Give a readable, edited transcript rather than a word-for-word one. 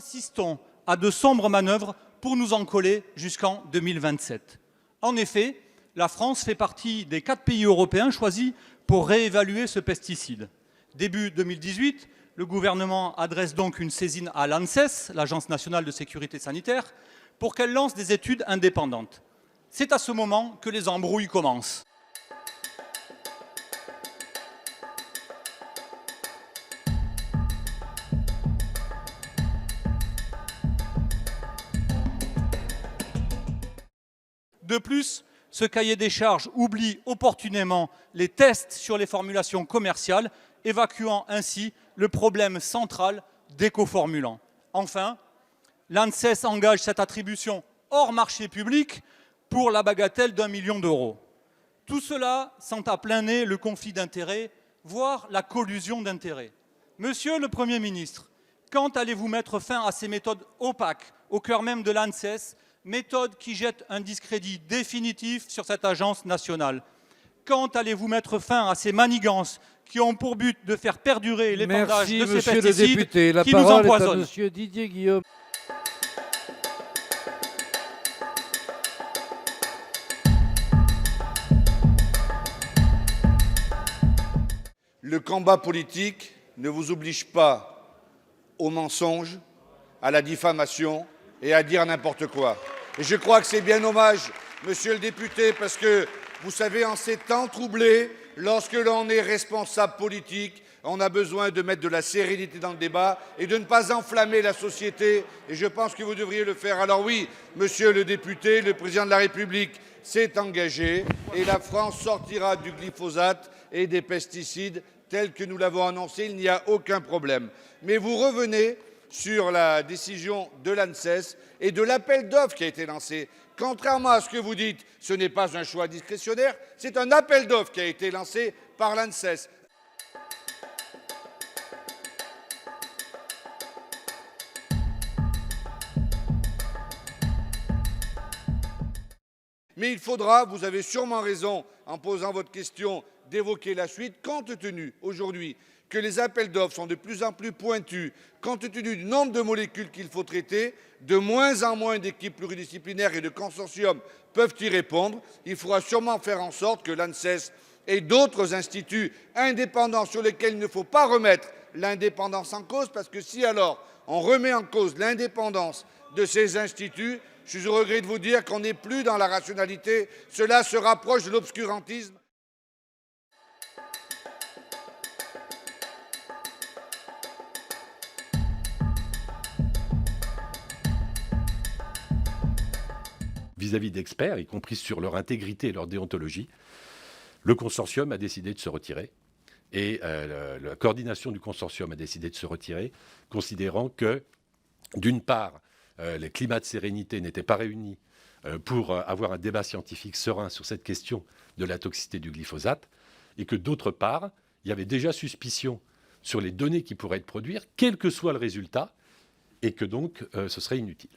assistons à de sombres manœuvres pour nous en coller jusqu'en 2027. En effet, la France fait partie des 4 pays européens choisis pour réévaluer ce pesticide. Début 2018, le gouvernement adresse donc une saisine à l'ANSES, l'Agence nationale de sécurité sanitaire, pour qu'elle lance des études indépendantes. C'est à ce moment que les embrouilles commencent. De plus, ce cahier des charges oublie opportunément les tests sur les formulations commerciales, évacuant ainsi le problème central des coformulants. Enfin, l'ANSES engage cette attribution hors marché public pour la bagatelle d'1 million d'euros. Tout cela sent à plein nez le conflit d'intérêts, voire la collusion d'intérêts. Monsieur le Premier ministre, quand allez-vous mettre fin à ces méthodes opaques au cœur même de l'ANSES, méthode qui jette un discrédit définitif sur cette agence nationale? Quand allez-vous mettre fin à ces manigances qui ont pour but de faire perdurer l'épandage de ces Monsieur le pesticides député. La qui nous parole est à empoisonnent? Monsieur Didier Guillaume. Le combat politique ne vous oblige pas au mensonge, à la diffamation et à dire n'importe quoi. Et je crois que c'est bien dommage, monsieur le député, parce que, vous savez, en ces temps troublés, lorsque l'on est responsable politique, on a besoin de mettre de la sérénité dans le débat et de ne pas enflammer la société. Et je pense que vous devriez le faire. Alors oui, monsieur le député, le président de la République s'est engagé et la France sortira du glyphosate et des pesticides tels que nous l'avons annoncé. Il n'y a aucun problème. Mais vous revenez sur la décision de l'ANSES et de l'appel d'offres qui a été lancé. Contrairement à ce que vous dites, ce n'est pas un choix discrétionnaire, c'est un appel d'offres qui a été lancé par l'ANSES. Mais il faudra, vous avez sûrement raison en posant votre question, d'évoquer la suite, compte tenu aujourd'hui que les appels d'offres sont de plus en plus pointus, compte tenu du nombre de molécules qu'il faut traiter, de moins en moins d'équipes pluridisciplinaires et de consortiums peuvent y répondre. Il faudra sûrement faire en sorte que l'ANSES et d'autres instituts indépendants sur lesquels il ne faut pas remettre l'indépendance en cause, parce que si alors on remet en cause l'indépendance de ces instituts, je suis au regret de vous dire qu'on n'est plus dans la rationalité, cela se rapproche de l'obscurantisme. Vis-à-vis d'experts, y compris sur leur intégrité et leur déontologie, le consortium a décidé de se retirer. Et la coordination du consortium a décidé de se retirer, considérant que, d'une part, les climats de sérénité n'étaient pas réunis pour avoir un débat scientifique serein sur cette question de la toxicité du glyphosate, et que, d'autre part, il y avait déjà suspicion sur les données qui pourraient être produites, quel que soit le résultat, et que donc ce serait inutile.